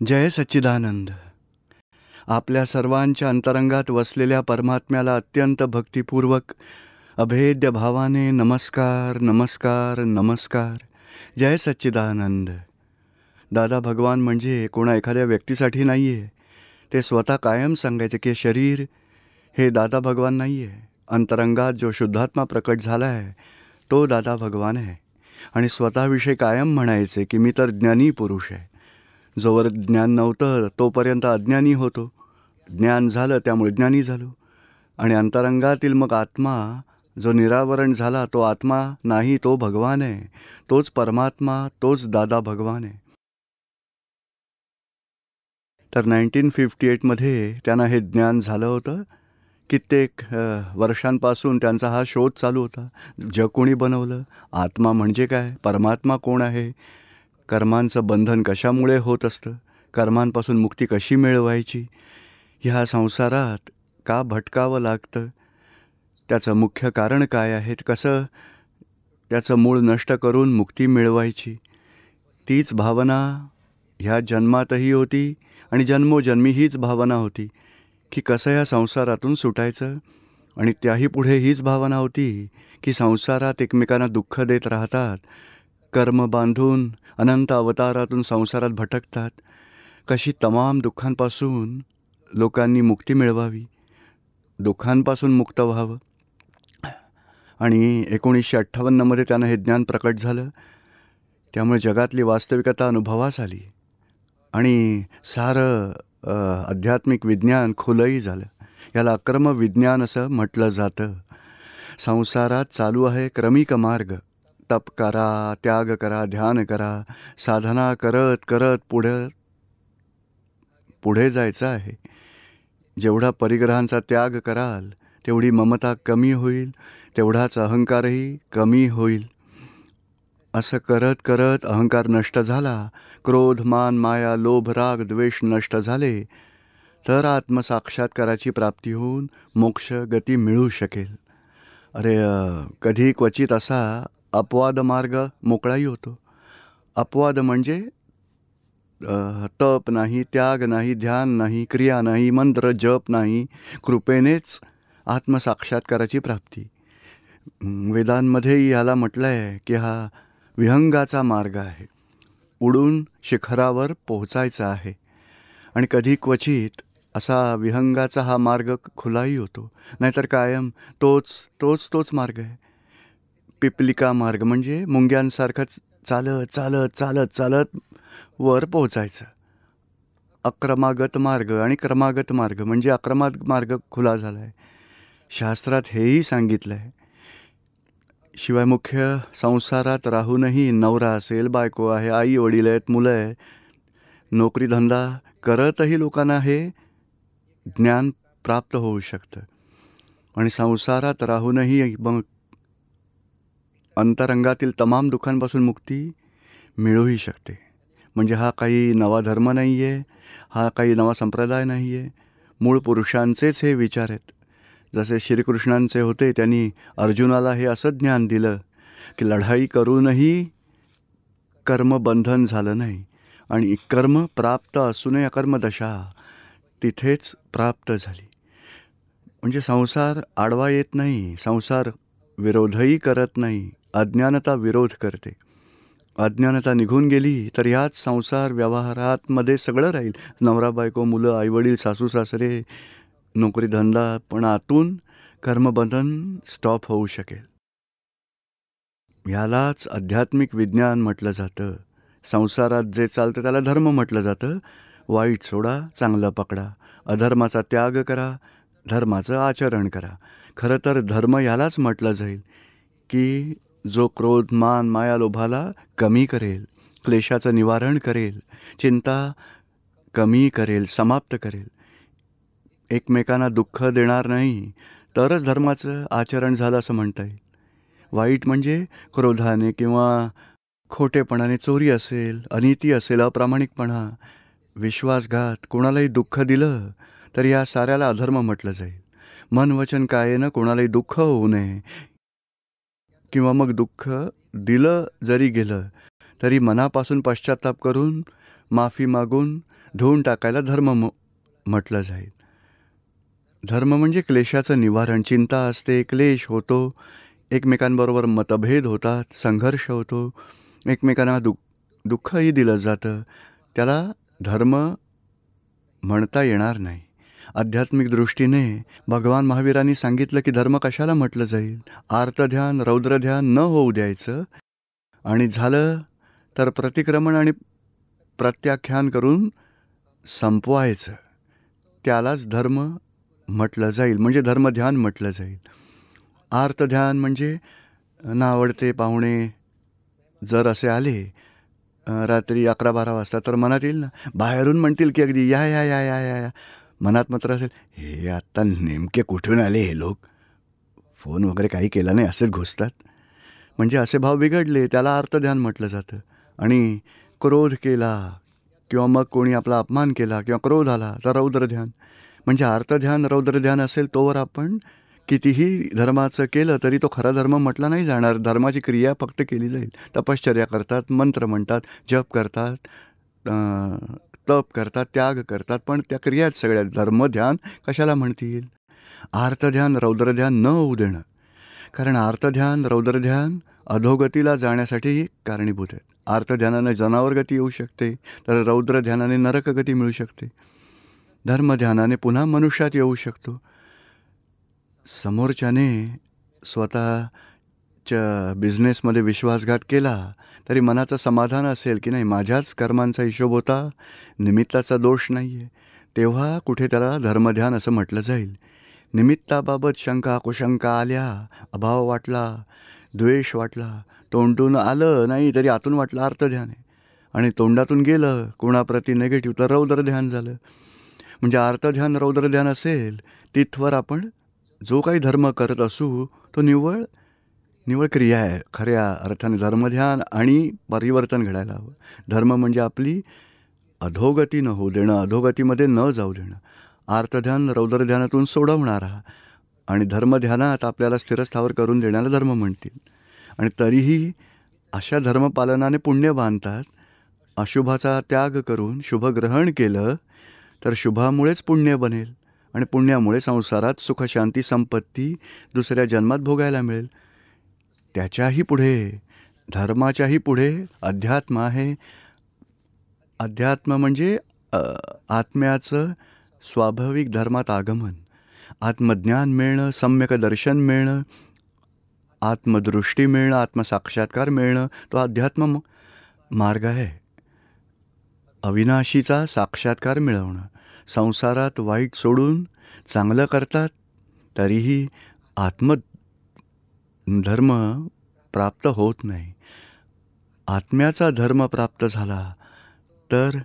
जय सच्चिदानंद. आपल्या सर्वांच्या अंतरंगात वसलेल्या परमात्म्याला अत्यंत भक्तिपूर्वक अभेद्य भावाने नमस्कार नमस्कार नमस्कार. जय सच्चिदानंद. दादा भगवान म्हणजे कोणा एखाद्या व्यक्तीसाठी नाही आहे. ते स्वतः कायम सांगायचे की शरीर हे दादा भगवान नाही आहे. अंतरंगात जो शुद्धात्मा प्रकट झाला आहे तो दादा भगवान आहे. आणि स्वतःविषयी कायम म्हणायचे की मी तर ज्ञानी पुरुष आहे. जोवर ज्ञान नव्हतं तोपर्यंत अज्ञानी होतो. ज्ञान झालं त्यामुळे ज्ञानी झालो. आणि अंतरंगातील मग आत्मा जो निरावरण झाला तो आत्मा नाही, तो भगवान आहे. तोच परमात्मा, तोच दादा भगवान आहे. तर 1958मध्ये त्यांना हे ज्ञान झालं होतं. कित्येक वर्षांपासून त्यांचा हा शोध चालू होता. जग कोणी बनवलं, आत्मा म्हणजे काय, परमात्मा कोण आहे, कर्मांचं बंधन कशामुळे होत असतं, कर्मांपासून मुक्ती कशी मिळवायची, ह्या संसारात का भटकावं लागतं, त्याचं मुख्य कारण काय आहे, कसं त्याचं मूळ नष्ट करून मुक्ती मिळवायची. तीच भावना ह्या जन्मातही होती आणि जन्मोजन्मी हीच भावना होती की कसं या संसारातून सुटायचं. आणि त्याही पुढे हीच भावना होती की संसारात एकमेकांना दुःख देत राहतात, कर्म बांधून अनंत अवतारातून संसारात भटकतात. कशी तमाम दुःखांपासून लोकांनी मुक्ती मिळवावी, दुःखांपासून मुक्त व्हावं. आणि 1958मध्ये त्यांना हे ज्ञान प्रकट झालं. त्यामुळे जगातली वास्तविकता अनुभवास आली आणि सारं आध्यात्मिक विज्ञान खुलंही झालं. याला अक्रम विज्ञान असं म्हटलं जातं. संसारात चालू आहे क्रमिक मार्ग. तप करा, त्याग करा, ध्यान करा, साधना करत करत पुढे जायचं आहे. जेवढा परिग्रहांचा त्याग कराल तेवढी ममता कमी होईल, तेवढाच अहंकारही कमी होईल. असं करत करत अहंकार नष्ट झाला, क्रोध, मान, माया, लोभ, राग, द्वेष नष्ट झाले तर आत्मसाक्षात्काराची प्राप्ती होऊन मोक्ष गती मिळू शकेल. अरे कधी क्वचित असा अपवाद मार्ग मोकळाही होतो. अपवाद म्हणजे तप नाही, त्याग नाही, ध्यान नाही, क्रिया नाही, मंत्र जप नाही, कृपेनेच आत्मसाक्षात्काराची प्राप्ती. वेदांमध्येही ह्याला म्हटलं आहे की हा विहंगाचा मार्ग आहे. उडून शिखरावर पोहोचायचा आहे. आणि कधी क्वचित असा विहंगाचा हा मार्ग खुलाही होतो. नाहीतर कायम तोच मार्ग आहे. पिपलिका मार्ग म्हणजे मुंग्यांसारखंच चालत चालत चालत चालत वर पोहोचायचं. अक्रमागत मार्ग आणि क्रमागत मार्ग म्हणजे अक्रमागत मार्ग खुला झाला आहे. शास्त्रात हेही सांगितलं आहे. शिवाय मुख्य संसारात राहूनही नवरा असेल, बायको आहे, आई वडील आहेत, मुलं आहे, नोकरीधंदा करतही लोकांना हे ज्ञान प्राप्त होऊ शकतं. आणि संसारात राहूनही मग अंतरंगातील तमाम दुःखांपासून मुक्ती मिळूही शकते. म्हणजे हा काही नवा धर्म नाही आहे, हा काही नवा संप्रदाय नाही आहे. मूळ पुरुषांचेच हे विचार आहेत. जसे श्रीकृष्णांचे होते, त्यांनी अर्जुनाला हे असं ज्ञान दिलं की लढाई करूनही कर्मबंधन झालं नाही आणि कर्म प्राप्त असूनही अकर्मदशा तिथेच प्राप्त झाली. म्हणजे संसार आडवा येत नाही, संसार विरोधही करत नाही, अज्ञानता विरोध करते. अज्ञानता निघून गेली तर याच संसार व्यवहारातमध्ये सगळं राहील. नवरा बायको, मुलं, आईवडील, सासू सासरे, नोकरीधंदा, पण आतून कर्मबंधन स्टॉप होऊ शकेल. ह्यालाच आध्यात्मिक विज्ञान म्हटलं जातं. संसारात जे चालतं त्याला धर्म म्हटलं जातं. वाईट सोडा, चांगलं पकडा, अधर्माचा त्याग करा, धर्माचं आचरण करा. खरं तर धर्म ह्यालाच म्हटलं जाईल की जो क्रोध, मान, माया, लोभाला कमी करेल, क्लेशाचं निवारण करेल, चिंता कमी करेल, समाप्त करेल, एकमेकांना दुःख देणार नाही, तरच धर्माचं आचरण झालं असं म्हणता येईल. वाईट म्हणजे क्रोधाने किंवा खोटेपणाने, चोरी असेल, अनिती असेल, अप्रामाणिकपणा, विश्वासघात, कोणालाही दुःख दिलं तर या साऱ्याला अधर्म म्हटलं जाईल. मन वचन कायेनं कोणालाही दुःख होऊ नये, किंवा मग दुःख दिलं जरी गेलं तरी मनापासून पश्चाताप करून माफी मागून धुवून टाकायला धर्म म्हटलं जाईल. धर्म म्हणजे क्लेशाचं निवारण. चिंता असते, क्लेश होतो, एकमेकांबरोबर मतभेद होतात, संघर्ष होतो, एकमेकांना दुःखही दिलं जातं. त्याला धर्म म्हणता येणार नाही. आध्यात्मिक दृष्टीने भगवान महावीरांनी सांगितलं की धर्म कशाला म्हटलं जाईल. आर्तध्यान रौद्रध्यान न होऊ द्यायचं, आणि झालं तर प्रतिक्रमण आणि प्रत्याख्यान करून संपवायचं. त्यालाच धर्म म्हटलं जाईल, म्हणजे धर्मध्यान म्हटलं जाईल. आर्तध्यान म्हणजे नावडते पाहुणे जर असे आले रात्री 11-12 वाजता, तर मनात येईल ना, बाहेरून म्हणतील की अगदी या या या या या, मनात मात्र असेल हे आत्ता नेमके कुठून आले हे लोक, फोन वगैरे काही केला नाही असेच घुसतात. म्हणजे असे भाव बिघडले, त्याला अर्थध्यान म्हटलं जातं. आणि क्रोध केला किंवा मग कोणी आपला अपमान केला किंवा क्रोध आला तर रौद्रध्यान. म्हणजे अर्थध्यान रौद्रध्यान असेल तोवर आपण कितीही धर्माचं केलं तरी तो खरा धर्म म्हटला नाही जाणार. धर्माची क्रिया फक्त केली जाईल. तपश्चर्या करतात, मंत्र म्हणतात, जप करतात, तप करतात, त्याग करतात, पण त्या क्रियाच सगळ्या धर्मध्यान कशाला म्हणतील. आर्तध्यान रौद्रध्यान न होऊ देणं. कारण आर्तध्यान रौद्रध्यान अधोगतीला जाण्यासाठी कारणीभूत आहेत. आर्तध्यानाने जनावरगती येऊ शकते, तर रौद्रध्यानाने नरकगती मिळू शकते. धर्मध्यानाने पुन्हा मनुष्यात येऊ शकतो. समोरच्याने स्वतःच्या बिझनेसमध्ये विश्वासघात केला तरी मनाचं समाधान असेल की नाही, माझ्याच कर्मांचा हिशोब होता, निमित्ताचा दोष नाही आहे, तेव्हा कुठे त्याला धर्मध्यान असं म्हटलं जाईल. निमित्ताबाबत शंका कुशंका आल्या, अभाव वाटला, द्वेष वाटला, तोंडून आलं नाही तरी आतून वाटलं अर्थध्यान आहे, आणि तोंडातून गेलं कोणाप्रती नेगेटिव्ह तर रौद्रध्यान झालं. म्हणजे अर्थध्यान रौद्रध्यान असेल तिथवर आपण जो काही धर्म करत असू तो निव्वळ क्रिया आहे. खऱ्या अर्थाने धर्मध्यान आणि परिवर्तन घडायला हवं. धर्म म्हणजे आपली अधोगती न होऊ देणं, अधोगतीमध्ये न जाऊ देणं. आर्तध्यान रौद्रध्यानातून सोडवणारा आणि धर्मध्यानात आपल्याला स्थिरस्थावर करून देण्याला धर्म म्हणतील. आणि तरीही अशा धर्मपालनाने पुण्य बांधतात. अशुभाचा त्याग करून शुभ ग्रहण केलं तर शुभामुळेच पुण्य बनेल, आणि पुण्यामुळे संसारात सुख शांती संपत्ती दुसऱ्या जन्मात भोगायला मिळेल. त्याच्याही पुढे, धर्माच्याही पुढे अध्यात्म आहे. अध्यात्म म्हणजे आत्म्याचं स्वाभाविक धर्मात आगमन, आत्मज्ञान मिळणं, सम्यक दर्शन मिळणं, आत्मदृष्टी मिळणं, आत्मसाक्षात्कार मिळणं, तो अध्यात्म मार्ग आहे. अविनाशीचा साक्षात्कार मिळवणं. संसारात वाईट सोडून चांगलं करतात तरीही आत्मधर्म प्राप्त होत नाही. आत्म्याचा धर्म प्राप्त झाला तर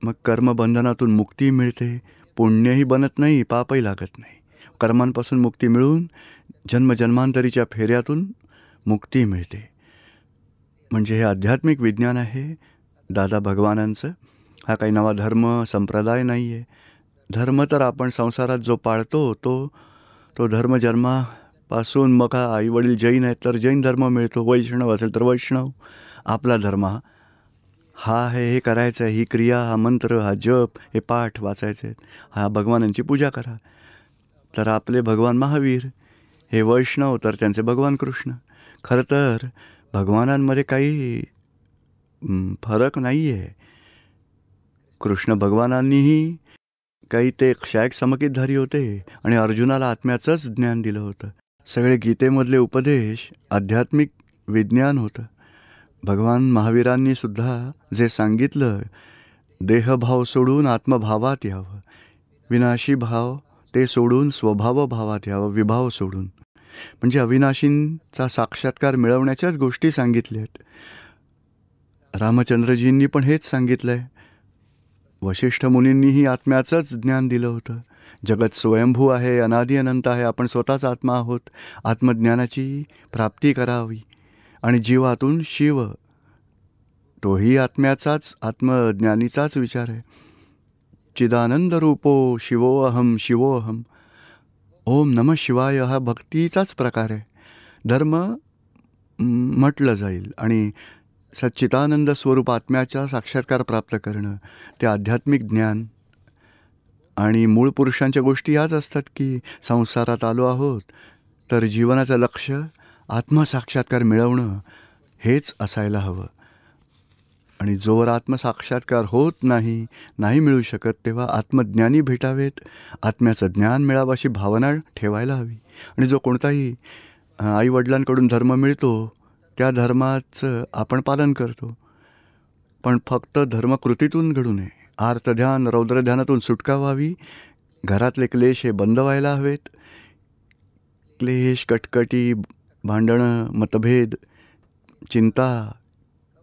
मग कर्मबंधनातून मुक्ती मिळते, पुण्यही बनत नाही, पापही लागत नाही. कर्मांपासून मुक्ती मिळून जन्मजन्मांतरीच्या फेऱ्यातून मुक्ती मिळते. म्हणजे हे आध्यात्मिक विज्ञान आहे दादा भगवानांचं. हा काही नवा धर्म संप्रदाय नाही आहे. धर्म तर आपण संसारात जो पाळतो तो धर्म जन्मापासून, मग हा आईवडील जैन आहेत तर जैन धर्म मिळतो, वैष्णव असेल तर वैष्णव. आपला धर्म हा आहे, हे करायचं आहे, ही क्रिया, हा मंत्र, हा जप, हे पाठ वाचायचे आहेत, हा भगवानांची पूजा करा. तर आपले भगवान महावीर, हे वैष्णव तर त्यांचे भगवान कृष्ण. खरं तर भगवानांमध्ये काही फरक नाही आहे. कृष्ण भगवानांनीही काही ते क्षायक समकितधारी होते आणि अर्जुनाला आत्म्याचंच ज्ञान दिलं होतं. सगळे गीतेमधले उपदेश आध्यात्मिक विज्ञान होतं. भगवान महावीरांनी सुद्धा जे सांगितलं, देहभाव सोडून आत्मभावात यावं, विनाशी भाव ते सोडून स्वभाव भावात यावं, विभाव सोडून. म्हणजे अविनाशींचा साक्षात्कार मिळवण्याच्याच गोष्टी सांगितल्यात. रामचंद्रजींनी पण हेच सांगितलं आहे. वशिष्ठ मुनींनीही आत्म्याचंच ज्ञान दिलं होतं. जगत स्वयंभू आहे, अनादी अनंत आहे, आपण स्वतःच आत्मा आहोत. आत्मज्ञानाची प्राप्ती करावी आणि जीवातून शिव, तोही आत्म्याचाच, आत्मज्ञानीचाच विचार आहे. चिदानंद रूपो शिवोऽहम शिवोऽहम, ओम नमः शिवाय हा भक्तीचाच प्रकार आहे. धर्म म्हटलं जाईल आणि सच्चिदानंद स्वरूप आत्म्याचा साक्षात्कार प्राप्त करणं, ते आध्यात्मिक ज्ञान. आणि मूळ पुरुषांच्या गोष्टी याच असतात की संसारात आलो आहोत तर जीवनाचं लक्ष आत्मसाक्षात्कार मिळवणं हेच असायला हवं. आणि जोवर आत्मसाक्षात्कार होत नाही मिळू शकत, तेव्हा आत्मज्ञानी भेटावेत, आत्म्याचं ज्ञान मिळावं अशी भावना ठेवायला हवी. आणि जो कोणताही आईवडिलांकडून धर्म मिळतो त्या धर्माचं आपण पालन करतो, पण फक्त धर्मकृतीतून घडू नये. आर्तध्यान रौद्रध्यानातून सुटका व्हावी. घरातले क्लेश हे बंद व्हायला हवेत. क्लेश, कटकटी, भांडणं, मतभेद, चिंता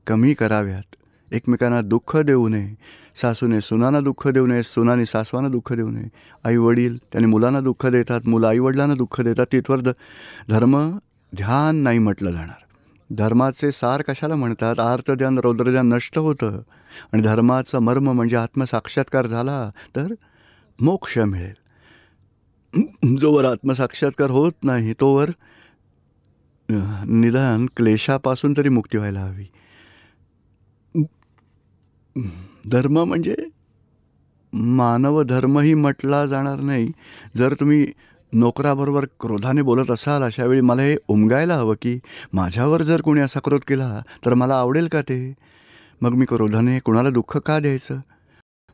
कमी कराव्यात. एकमेकांना दुःख देऊ नये. सासूने सुनांना दुःख देऊ नये, सुनाने सासवांना दुःख देऊ नये. आईवडील त्याने मुलांना दुःख देतात, मुलं आईवडिलांना दुःख देतात. तिथवर धर्म ध्यान नाही म्हटलं जाणार. धर्माचे सार कशाला म्हणतात? आर्तध्यान रौद्रध्यान नष्ट होतं आणि धर्माचं मर्म म्हणजे आत्मसाक्षात्कार झाला तर मोक्ष मिळेल. जोवर आत्मसाक्षात्कार होत नाही तोवर निदान क्लेशापासून तरी मुक्ती व्हायला हवी. धर्म म्हणजे मानव धर्मही म्हटला जाणार नाही. जर तुम्ही नोकराबरोबर क्रोधाने बोलत असाल, अशावेळी मला हे उमगायला हवं की माझ्यावर जर कोणी असा क्रोध केला तर मला आवडेल का ते? मग मी क्रोधाने कुणाला दुःख का द्यायचं?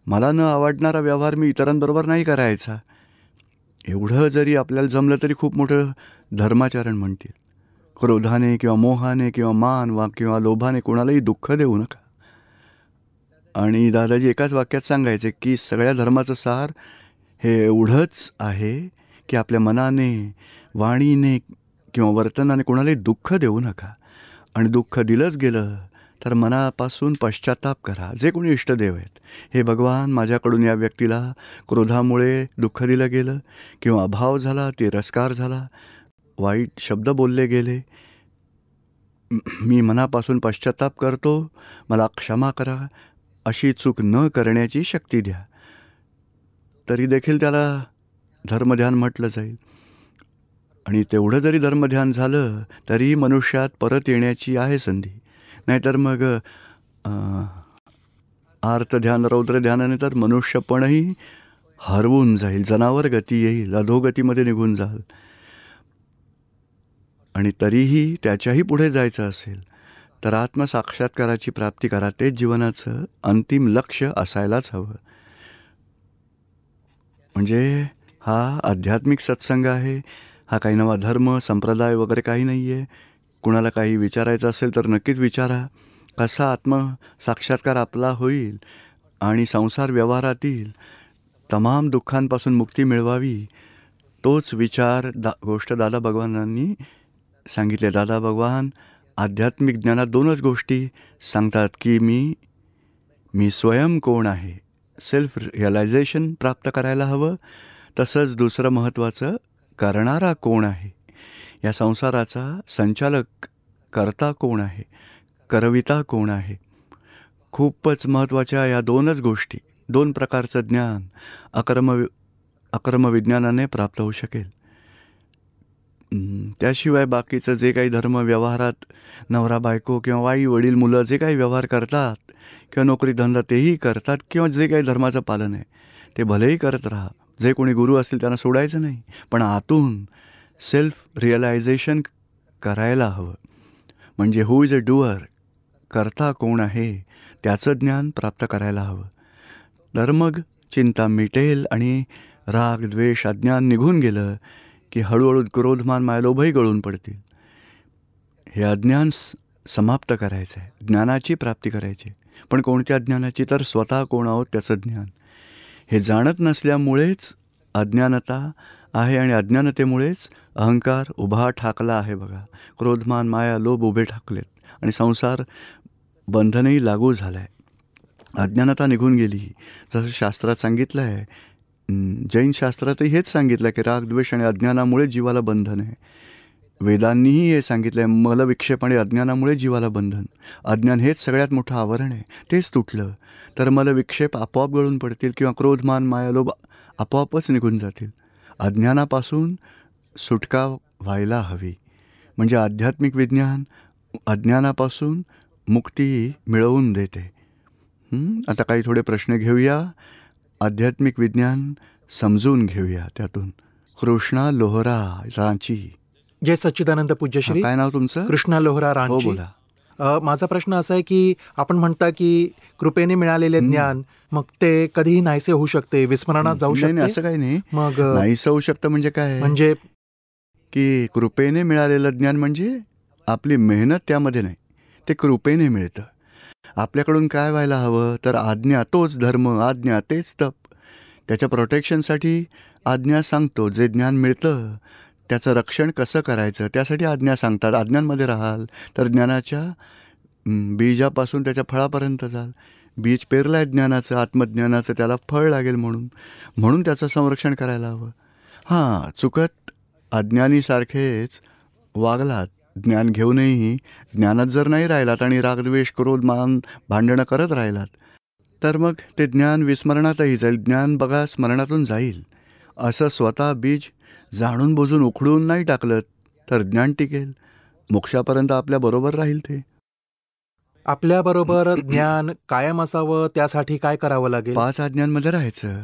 मला न आवडणारा व्यवहार मी इतरांबरोबर नाही करायचा. एवढं जरी आपल्याला जमलं तरी खूप मोठं धर्माचरण म्हणतील. क्रोधाने किंवा मोहाने किंवा मान किंवा लोभाने कोणालाही दुःख देऊ नका. आणि दादाजी एकाच वाक्यात सांगायचे की सगळ्या धर्माचं सार हे एवढंच आहे की आपल्या मनाने, वाणीने किंवा वर्तनाने कोणालाही दुःख देऊ नका. आणि दुःख दिलंच गेलं तर मनापासून पश्चाताप करा. जे कोणी इष्टदेव आहेत, हे भगवान, माझ्याकडून या व्यक्तीला क्रोधामुळे दुःख दिलं गेलं किंवा अभाव झाला, तिरस्कार झाला, वाईट शब्द बोलले गेले, मी मनापासून पश्चाताप करतो, मला क्षमा करा, अशी चूक न करण्याची शक्ती द्या. तरी देखील त्याला धर्मध्यान म्हटलं जाईल. आणि तेवढं जरी धर्मध्यान झालं तरी मनुष्यात परत येण्याची आहे संधी. नाहीतर मग आर्तध्यान रौद्रध्यानाने तर मनुष्यपणही हरवून जाईल, जनावर गती येईल, अधोगतीमध्ये निघून जाल. आणि तरीही त्याच्याही पुढे जायचं असेल तर आत्मसाक्षात्काराची प्राप्ती करा. तेच जीवनाचं अंतिम लक्ष असायलाच हवं. म्हणजे हा आध्यात्मिक सत्संग आहे. हा काही नवा धर्म संप्रदाय वगैरे काही नाही आहे. कुणाला काही विचारायचं असेल तर नक्कीच विचारा. कसा आत्मसाक्षात्कार आपला होईल आणि संसार व्यवहारातील तमाम दुःखांपासून मुक्ती मिळवावी, तोच विचार गोष्ट दादा भगवानांनी सांगितले. दादा भगवान आध्यात्मिक ज्ञानात दोनच गोष्टी सांगतात की मी स्वयं कोण आहे, सेल्फ रिअलायझेशन प्राप्त करायला हवं. तसंच दुसरं महत्त्वाचं, करणारा कोण आहे, या संसाराचा संचालक करता कोण आहे, करविता कोण आहे. खूपच महत्त्वाच्या या दोनच गोष्टी, दोन प्रकारचं ज्ञान अकर्म विज्ञानाने प्राप्त होऊ शकेल. त्याशिवाय बाकीचं जे काही धर्म व्यवहारात नवरा बायको किंवा आई वडील मुलं जे काही व्यवहार करतात किंवा नोकरी धंदा तेही करतात किंवा जे काही धर्माचं पालन आहे ते भलेही करत राहा. जे कोणी गुरु असतील त्यांना सोडायचं नाही, पण आतून सेल्फ रिअलायझेशन करायला हवं. म्हणजे हू इज अ डुअर, करता कोण आहे त्याचं ज्ञान प्राप्त करायला हवं. तर मग चिंता मिटेल आणि राग द्वेष अज्ञान निघून गेलं की हळूहळू क्रोधमान मायलोभही गळून पडतील. हे अज्ञान समाप्त करायचं आहे, ज्ञानाची प्राप्ती करायची. पण कोणत्या ज्ञानाची? तर स्वतः कोण आहोत त्याचं ज्ञान. हे जाणत नसल्यामुळेच अज्ञानता आहे आणि अज्ञानतेमुळेच अहंकार उभा ठाकला आहे. बघा, क्रोधमान माया लोभ उभे ठाकलेत आणि संसार बंधनही लागू झालं आहे. अज्ञानता निघून गेली. जसं शास्त्रात सांगितलं आहे, जैन शास्त्रातही हेच सांगितलं की राग द्वेष आणि अज्ञानामुळे जीवाला बंधन आहे. वेदांनीही हे सांगितलं आहे, मलविक्षेप आणि अज्ञानामुळे जीवाला बंधन. अज्ञान हेच सगळ्यात मोठं आवरण आहे. तेच तुटलं तर मलविक्षेप आपोआप गळून पडतील किंवा क्रोधमान मायालोभ आपोआपच निघून जातील. अज्ञानापासून सुटका व्हायला हवी. म्हणजे आध्यात्मिक विज्ञान अज्ञानापासून मुक्ती मिळवून देते. आता काही थोडे प्रश्न घेऊया. आध्यात्मिक विज्ञान समजून घेऊया त्यातून. कृष्णा लोहरा, रांची. जय सच्चिदानंद पूज्यश्री. काय नाव तुमचं? कृष्णा लोहरा, हो, रांची. बोला. माझा प्रश्न असा आहे की आपण म्हणता की कृपेने मिळालेले ज्ञान मग ते कधीही नाहीसे होऊ शकते, विस्मरणात जाऊ नाही, शकते. असं काही नाही. मग नाहीसं होऊ शकतं म्हणजे काय? म्हणजे की कृपेने मिळालेलं ज्ञान म्हणजे आपली मेहनत त्यामध्ये नाही, ते कृपेने मिळतं. आपल्याकडून काय व्हायला हवं तर आज्ञा तोच धर्म, आज्ञा तेच तप. त्याच्या प्रोटेक्शनसाठी आज्ञा सांगतो. जे ज्ञान मिळतं त्याचं रक्षण कसं करायचं त्यासाठी आज्ञा सांगतात. आज्ञांमध्ये राहाल तर ज्ञानाच्या बीजापासून त्याच्या फळापर्यंत जाल. बीज पेरलं आहे ज्ञानाचं, आत्मज्ञानाचं, त्याला फळ लागेल म्हणून त्याचं संरक्षण करायला हवं. चुकत अज्ञानीसारखेच वागलात, ज्ञान घेऊनही ज्ञानात जर नाही राहिलात आणि रागद्वेष, क्रोध, मान, भांडणं करत राहिलात तर मग ते ज्ञान विस्मरणातही जाईल. ज्ञान बघा स्मरणातून जाईल. असं स्वतः बीज जाणून बुजून उखडून नाही टाकलं तर ज्ञान टिकेल. मोक्षापर्यंत आपल्याबरोबर राहील. ते आपल्याबरोबर ज्ञान कायम असावं त्यासाठी काय करावं लागेल? 5 आज्ञांमध्ये राहायचं.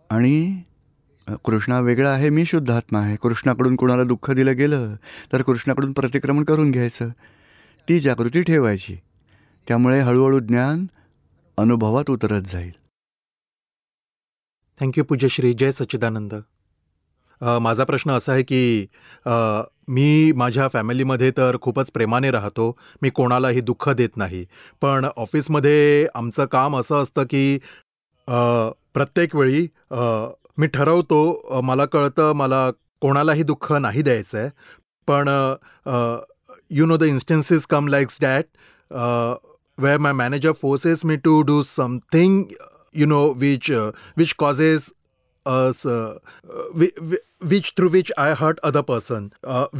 आणि कृष्णा वेगळा आहे, मी शुद्ध आत्मा आहे. कृष्णाकडून कोणाला दुःख दिलं गेलं तर कृष्णाकडून प्रतिक्रमण करून घ्यायचं. ती जागृती ठेवायची. त्यामुळे हळूहळू ज्ञान अनुभवात उतरत जाईल. थँक्यू पूज्यश्री. जय सच्चिदानंद. माझा प्रश्न असा आहे की मी माझ्या फॅमिलीमध्ये तर खूपच प्रेमाने राहतो. मी कोणालाही दुःख देत नाही. पण ऑफिसमध्ये आमचं काम असं असतं की प्रत्येक वेळी मी ठरवतो, मला कळतं मला कोणालाही दुःख नाही द्यायचं आहे. पण you know the instances come likes that where my manager forces me to do something, which causes us, which through which I hurt other person,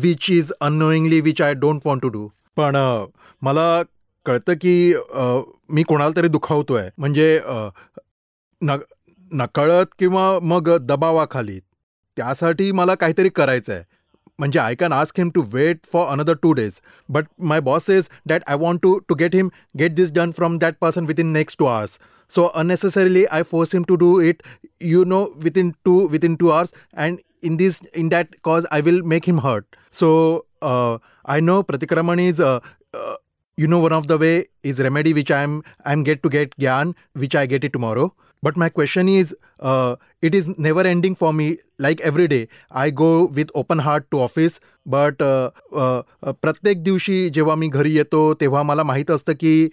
which is unknowingly, which I don't want to do. पण मला कळतं की मी कोणाला तरी दुखावतोय, म्हणजे नकळत किंवा मग दबावाखाली. त्यासाठी मला काहीतरी करायचं आहे. म्हणजे I can ask him to wait for another 2 days, but my boss says that I want to get this done from that person within next 2 hours. So unnecessarily I force him to do it, within 2 hours, and in that cause I will make him hurt. So I know Pratikraman is one of the way is remedy which I'm get gyan, which I get it tomorrow. But my question is, it is never ending for me. Like every day I go with open heart to office, but प्रत्येक दिवशी जेव्हा मी घरी येतो तेव्हा मला माहीत असतं की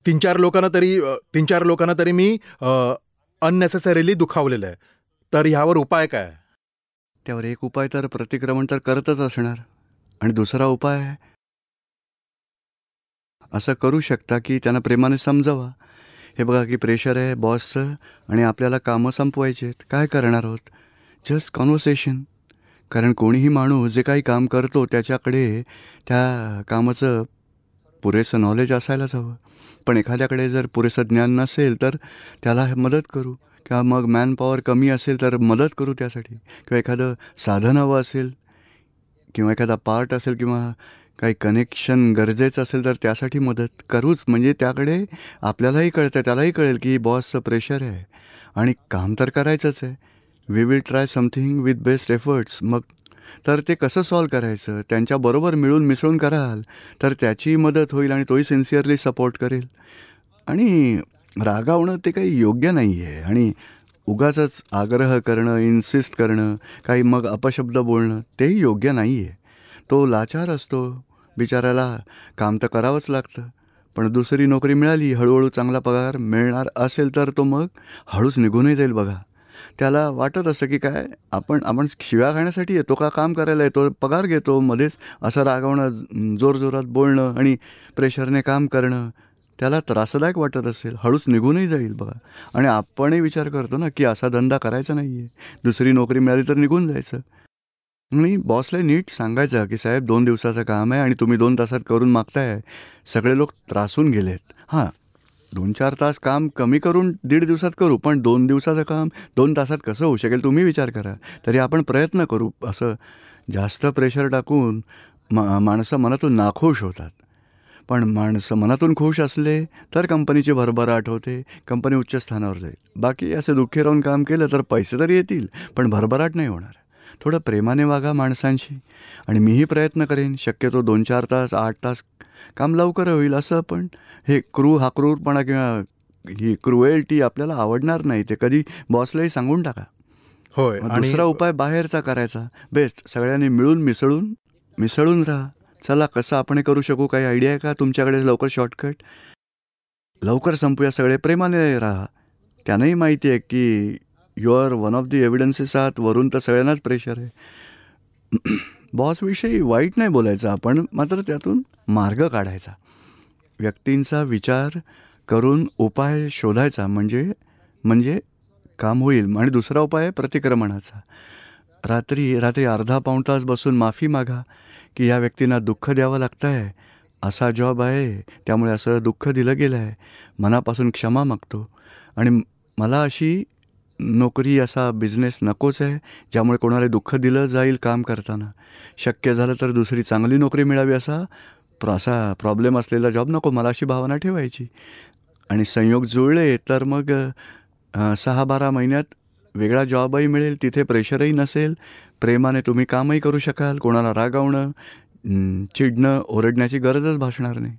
3-4 लोकांना तरी मी अननेसेसरीली दुखावलेलं आहे. तर ह्यावर उपाय काय? त्यावर एक उपाय तर प्रतिक्रमण तर करतच असणार. आणि दुसरा उपाय असं करू शकता की त्यांना प्रेमाने समजावा. हे बघा की प्रेशर आहे बॉसचं आणि आपल्याला कामं संपवायची आहेत. काय करणार आहोत? Just conversation. कारण कोणीही माणूस जे काही काम करतो त्याच्याकडे त्या कामाचं पुरेसं नॉलेज असायलाच हवं. पण एखाद्याकडे जर पुरेसं ज्ञान नसेल तर त्याला मदत करू, किंवा मग मॅनपॉवर कमी असेल तर मदत करू त्यासाठी, किंवा एखादं साधन हवं असेल किंवा एखादा पार्ट असेल किंवा काही कनेक्शन गरजेचं असेल तर त्यासाठी मदत करूच. म्हणजे त्याकडे आपल्यालाही कळतं, त्यालाही कळेल की बॉसचं प्रेशर आहे आणि काम तर करायचंच आहे. We will try something with best efforts. मग तर ते कसं सॉल्व करायचं, त्यांच्याबरोबर मिळून मिसळून कराल तर त्याची मदत होईल आणि तोही सिन्सिअरली सपोर्ट करेल. आणि रागावणं ते काही योग्य नाही आहे. आणि उगाचच आग्रह करणं, इन्सिस्ट करणं, काही मग अपशब्द बोलणं तेही योग्य नाही आहे. तो लाचार असतो बिचाराला. काम तर करावंच लागतं. पण दुसरी नोकरी मिळाली, हळूहळू चांगला पगार मिळणार असेल तर तो मग हळूच निघूनही जाईल. बघा, त्याला वाटत असतं की काय आपण शिव्या खाण्यासाठी येतो का, काम करायला येतो, पगार घेतो. मध्येच असं रागावणं, जोरजोरात बोलणं आणि प्रेशरने काम करणं त्याला त्रासदायक वाटत असेल, हळूच निघूनही जाईल. बघा, आणि आपणही विचार करतो ना की असा धंदा करायचा नाही आहे, दुसरी नोकरी मिळाली तर निघून जायचं. आणि बॉसला नीट सांगायचं की साहेब 2 दिवसाचं काम आहे आणि तुम्ही 2 तासात करून मागताय. सगळे लोक त्रासून गेलेत. 2-4 तास काम कमी करून 1.5 दिवसात करू, पण 2 दिवसाचं काम 2 तासात कसं होऊ शकेल तुम्ही विचार करा. तरी आपण प्रयत्न करू. असं जास्त प्रेशर टाकून माणसं मनातून नाखुश होतात. पण माणसं मनातून खुश असले तर कंपनीची भरभराट होते, कंपनी उच्च स्थानावर जाईल. बाकी असे दुःखी राहून काम केलं तर पैसे तरी येतील, पण भरभराट नाही होणार. थोडं प्रेमाने वागा माणसांशी. आणि मीही प्रयत्न करेन शक्यतो 2-4 तास 8 तास काम लवकर होईल असं. पण हे हा क्रूरपणा किंवा ही क्रुएल्टी आपल्याला आवडणार नाही. ते कधी बॉसलाही सांगून टाका. होय. मग आणि दुसरा उपाय बाहेरचा करायचा. बेस्ट सगळ्यांनी मिळून मिसळून राहा. चला कसं आपण हे करू शकू, काही आयडिया आहे का तुमच्याकडे लवकर शॉर्टकट? लवकर संपूया, सगळे प्रेमाने राहा. त्यांनाही माहिती आहे की you are one of the evidences आहात. वरून तर सगळ्यांनाच प्रेशर आहे. बॉसविषयी वाईट नाही बोलायचं आपण, मात्र त्यातून मार्ग काढायचा. व्यक्तींचा विचार करून उपाय शोधायचा, म्हणजे काम होईल. आणि दुसरा उपाय आहे प्रतिक्रमणाचा. रात्री अर्धा पाऊण तास बसून माफी मागा की या व्यक्तींना दुःख द्यावं लागतं आहे, असा जॉब आहे, त्यामुळे असं दुःख दिलं गेलं आहे, मनापासून क्षमा मागतो. आणि मला अशी नोकरी, असा बिझनेस नकोच आहे ज्यामुळे कोणाला दुःख दिलं जाईल काम करताना. शक्य झालं तर दुसरी चांगली नोकरी मिळावी, असा प्रॉब्लेम असलेला जॉब नको, मला अशी भावना ठेवायची. आणि संयोग जुळले तर मग 6-12 महिन्यात वेगळा जॉबही मिळेल, तिथे प्रेशरही नसेल, प्रेमाने तुम्ही कामही करू शकाल, कोणाला रागावणं, चिडणं, ओरडण्याची गरजच भासणार नाही.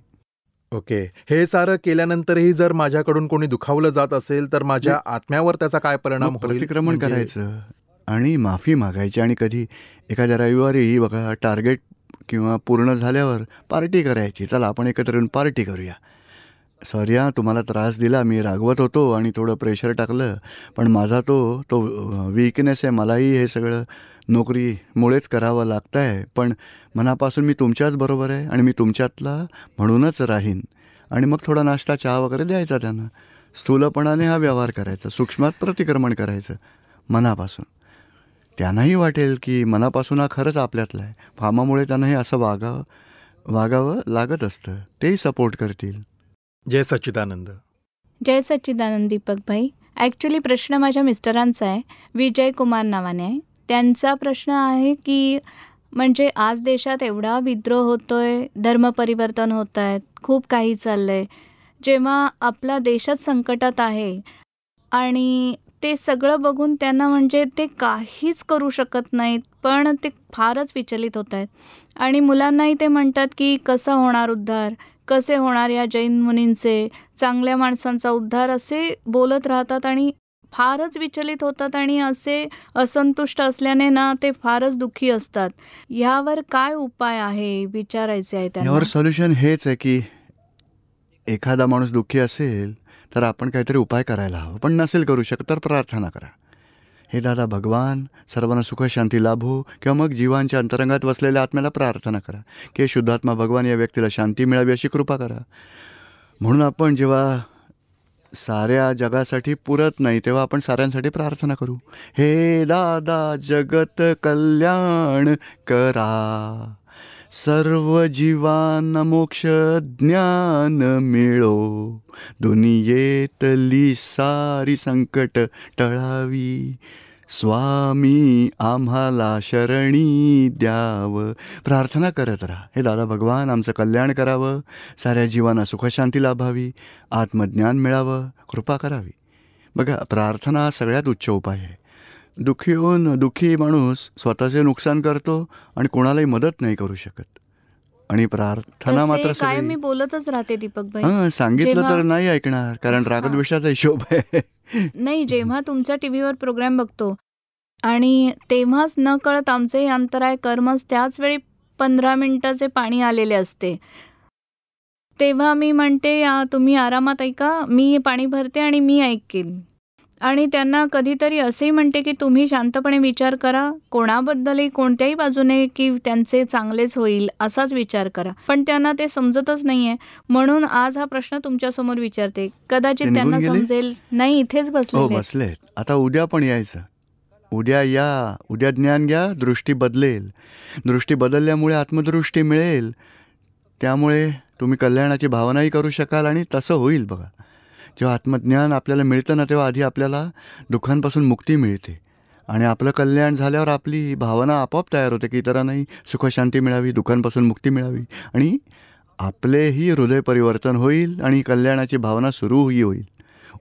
ओके. हे सारं केल्यानंतरही जर माझ्याकडून कोणी दुखावलं जात असेल तर माझ्या आत्म्यावर त्याचा काय परिणाम मग होईल? प्रतिक्रमण करायचं आणि माफी मागायची. आणि कधी एखाद्या रविवारी बघा टार्गेट किंवा पूर्ण झाल्यावर पार्टी करायची. चला आपण एकत्र येऊन पार्टी करूया. सॉरी हां, तुम्हाला त्रास दिला, मी रागवत होतो आणि थोडं प्रेशर टाकलं, पण माझा तो वीकनेस आहे. मलाही हे सगळं नोकरीमुळेच करावं लागतं आहे, पण मनापासून मी तुमच्याच बरोबर आहे आणि मी तुमच्यातला म्हणूनच राहीन. आणि मग थोडा नाश्ता, चहा वगैरे द्यायचा त्यांना. स्थूलपणाने हा व्यवहार करायचा, सूक्ष्मात प्रतिक्रमण करायचं मनापासून. त्यांनाही वाटेल की मनापासून हा खरंच आपल्यातला आहे. कामामुळे त्यांनाही असं वागावं लागत असतं. तेही सपोर्ट करतील. जय सच्चिदानंद. जय सच्चिदानंद दीपकभाई. ॲक्च्युली प्रश्न माझ्या मिस्टरांचा आहे, विजय कुमार नावाने आहे. त्यांचा प्रश्न आहे की म्हणजे आज देशात एवढा विद्रोह होतोय, धर्मपरिवर्तन होत आहेत, खूप काही चाललं आहे. जेव्हा आपला देशच संकटात आहे आणि ते सगळं बघून त्यांना म्हणजे ते काहीच करू शकत नाहीत, पण ते फारच विचलित होत आहेत. आणि मुलांनाही ते म्हणतात की कसा होणार उद्धार, कसे होणार या जैन मुनींचे, चांगल्या माणसांचा उद्धार, असे बोलत राहतात आणि फारच विचलित होतात. आणि असे असंतुष्ट असल्याने ना ते फारच दुःखी असतात. ह्यावर काय उपाय आहे विचारायचे आहे त्यांना. यावर सोल्युशन हेच आहे की एखादा माणूस दुःखी असेल तर आपण काहीतरी उपाय करायला हवं. पण नसेल करू शकत तर प्रार्थना करा. हे दादा भगवान सर्वांना सुख शांती लाभो. किंवा मग जीवांच्या अंतरंगात वसलेल्या आत्म्याला प्रार्थना करा की शुद्धात्मा भगवान या व्यक्तीला शांती मिळावी अशी कृपा करा. म्हणून आपण जेव्हा साऱ्या जगासाठी पुरत नाही तेव्हा आपण साऱ्यांसाठी प्रार्थना करू. हे दादा जगत कल्याण करा, सर्व जीवांना मोक्ष ज्ञान मिळो, दुनियेतली सारी संकट टळावी, स्वामी आम्हाला शरणी द्यावं. प्रार्थना करत राहा. हे दादा भगवान आमचं कल्याण करावं, साऱ्या जीवांना सुखशांती लाभावी, आत्मज्ञान मिळावं, कृपा करावी. बघा, प्रार्थना हा सगळ्यात उच्च उपाय आहे. दुःखी माणूस स्वतःचे नुकसान करतो आणि कोणालाही मदत नाही करू शकत. आणि प्रार्थना मात्र तसे काय सगळी मी बोलतच राहते दीपकभाई. हां, सांगितलं जेव्हा- तर नाही ऐकणार, कारण रागद्वेषाचा हिशोब आहे. नाही, जेव्हा तुमचा टीव्हीवर प्रोग्राम बघतो आणि तेव्हाच न कळत आमचेही अंतराय कर्मच त्याच वेळी 15 मिनिटाचे पाणी आलेले असते, तेव्हा मी म्हणते तुम्ही आरामात ऐका, मी पाणी भरते आणि मी ऐकेन. आणि त्यांना कधीतरी असेही म्हणते की तुम्ही शांतपणे विचार करा, कोणाबद्दलही कोणत्याही बाजूने की त्यांचे चांगलेच होईल असाच विचार करा. पण त्यांना ते समजतच नाही आहे. म्हणून आज हा प्रश्न तुमच्यासमोर विचारते. ते कदाचित निघून त्यांना गेले? समजेल. नाही, इथेच हो, बसलेले आहेत. बसलेत. आता उद्या पण यायचं. उद्या या, उद्या ज्ञान घ्या, दृष्टी बदलेल. दृष्टी बदलल्यामुळे आत्मदृष्टी मिळेल, त्यामुळे तुम्ही कल्याणाची भावनाही करू शकाल आणि तसं होईल. बघा, जेव्हा आत्मज्ञान आपल्याला मिळतं ना, तेव्हा आधी आपल्याला दुःखांपासून मुक्ती मिळते आणि आपलं कल्याण झाल्यावर आपली भावना आपोआप तयार होते की इतरांनाही सुखशांती मिळावी, दुःखांपासून मुक्ती मिळावी आणि आपलेही हृदय परिवर्तन होईल आणि कल्याणाची भावना सुरूही होईल.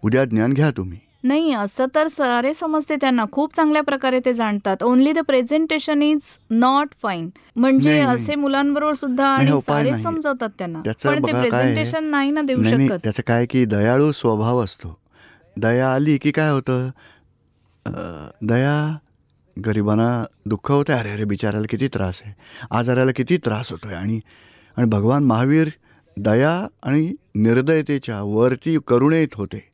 उद्या ज्ञान घ्या तुम्ही. नाही, असं तर सारे समजते त्यांना, खूप चांगल्या प्रकारे ते जाणतात. Only the presentation is not fine. म्हणजे नाही, नाही. असे मुलांबरोबर सुद्धा नाही, आणि हा उपाय सारे नाही. समजावतात त्यांना, त्याचं पण ते बघा काय आहे, प्रेझेंटेशन नाही ना देऊ नाही, शकत. त्याचं काय की दयाळू स्वभाव असतो. दया आली की काय होतं, दया गरिबांना दुःख होतं. अरे अरे बिचाराला किती त्रास आहे, आजाराला किती त्रास होतोय. आणि आणि भगवान महावीर दया आणि निर्दयतेच्या वरती करुणेत होते.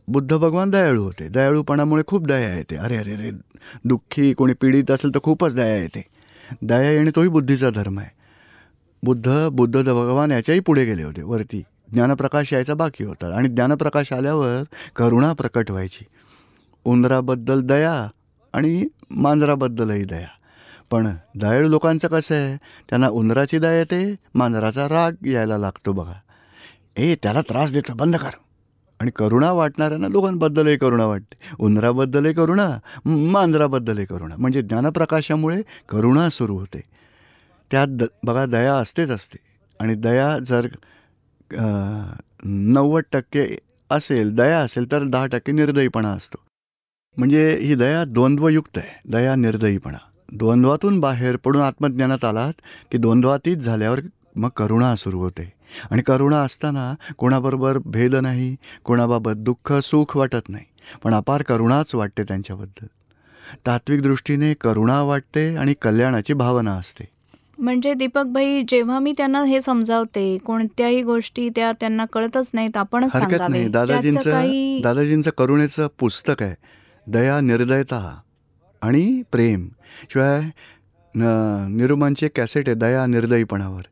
बुद्ध भगवान दयाळू होते. दयाळूपणामुळे खूप दया येते. अरे अरे अरे दुःखी कोणी पीडित असेल तर खूपच दया येते. दया येणे तोही बुद्धीचा धर्म आहे. बुद्ध भगवान याच्याही पुढे गेले होते वरती. ज्ञानप्रकाश यायचा बाकी होता आणि ज्ञानप्रकाश आल्यावर करुणा प्रकट व्हायची. उंदराबद्दल दया आणि मांजराबद्दलही दया. पण दयाळू लोकांचं कसं आहे, त्यांना उंदराची दया येते, मांजराचा राग यायला लागतो. बघा, त्याला त्रास देतो, बंद कर. आणि करुणा वाटणाऱ्यांना दोघांबद्दलही करुणा वाटते. उंदराबद्दलही करुणा, मांजराबद्दलही करुणा. म्हणजे ज्ञानप्रकाशामुळे करुणा सुरू होते. त्यात बघा दया असतेच असते. आणि दया जर 90% असेल, दया असेल तर 10% निर्दयीपणा असतो. म्हणजे ही दया द्वंद्वयुक्त आहे. दया निर्दयीपणा. द्वंद्वातून बाहेर पडून आत्मज्ञानात आलात की द्वंद्वातीत झाल्यावर मग करुणा सुरू होते. आणि करुणा असताना कोणाबरोबर भेद नाही, कोणाबाबत दुःख सुख वाटत नाही, पण अपार करुणाच वाटते त्यांच्याबद्दल. तात्विक दृष्टीने करुणा वाटते आणि कल्याणाची भावना असते. म्हणजे दीपक भाई, जेव्हा मी त्यांना हे समजावते, कोणत्याही गोष्टी त्या त्यांना कळतच नाहीत, आपणच हरकत सांगावे. नाही. त्याचं काही दादाजींचं करुणेचं पुस्तक आहे, दया निर्दयता आणि प्रेम. शिवाय निरुमांची कॅसेट आहे दया निर्दयीपणावर.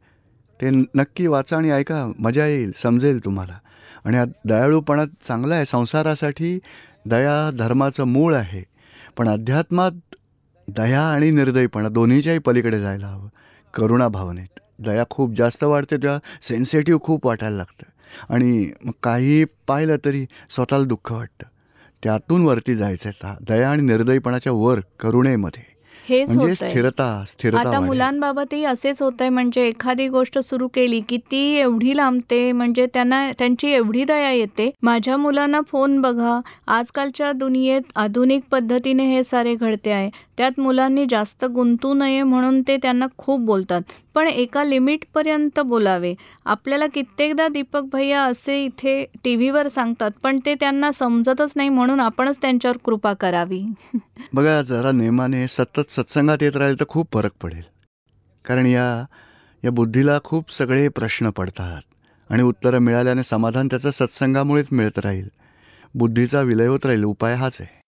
ते नक्की वाचा आणि ऐका, मजा येईल, समजेल तुम्हाला. आणि हा दयाळूपणा चांगला आहे संसारासाठी. दया धर्माचं मूळ आहे, पण अध्यात्मात दया आणि निर्दयीपणा दोन्हीच्याही पलीकडे जायला हवं. करुणा भावनेत दया खूप जास्त वाढते, तेव्हा सेन्सिटिव्ह खूप वाटायला लागतं आणि मग काही पाहिलं तरी स्वतःला दुःख वाटतं. त्यातून वरती जायचं आहे, दया आणि निर्दयीपणाच्या वर करुणेमध्ये. हेच म्हणजे होतंय. स्थिरता आता वाढेल. मुलांबाबतही असेच होत आहे. म्हणजे एखादी गोष्ट सुरू केली की ती एवढी लांबते, म्हणजे त्यांची एवढी दया येते. माझ्या मुलांना फोन बघा, आजकालच्या दुनियेत आधुनिक पद्धतीने हे सारे घडते आहे. त्यात मुलांनी जास्त गुंतू नये म्हणून ते त्यांना खूप बोलतात, पण एका लिमिटपर्यंत बोलावे. आपल्याला कित्येकदा दीपक भैया असे इथे टी व्हीवर सांगतात, पण ते त्यांना समजतच नाही, म्हणून आपणच त्यांच्यावर कृपा करावी. बघा, जरा नेमाने सतत सत्संगात येत राहील तर खूप फरक पडेल. कारण या बुद्धीला खूप सगळे प्रश्न पडतात आणि उत्तरं मिळाल्याने समाधान त्याचं सत्संगामुळेच मिळत राहील. बुद्धीचा विलय होत राहील. उपाय हाच आहे.